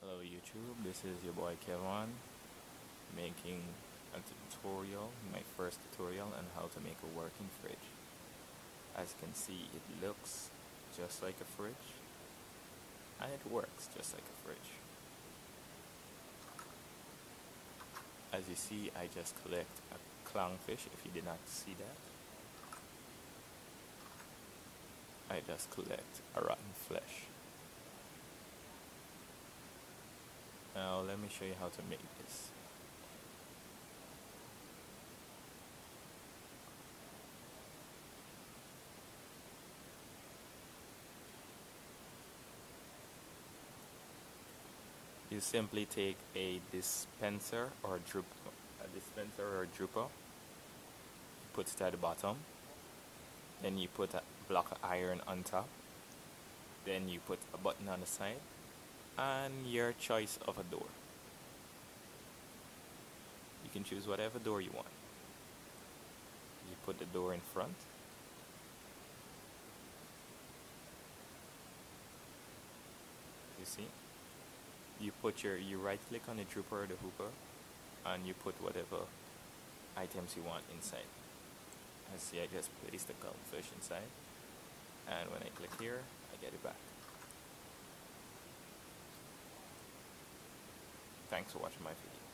Hello YouTube, this is your boy Kevin making a tutorial, my first tutorial on how to make a working fridge. As you can see, it looks just like a fridge and it works just like a fridge. As you see, I just collect a clownfish. If you did not see that, I just collect a rotten flesh. Now let me show you how to make this. You simply take a dispenser or a dripper, put it at the bottom, then you put a block of iron on top, then you put a button on the side, and your choice of a door. You can choose whatever door you want. You put the door in front. You see? You right click on the dripper or the hooper and you put whatever items you want inside. As see, I just place the clownfish inside, and when I click here, I get it back. Thanks for watching my video.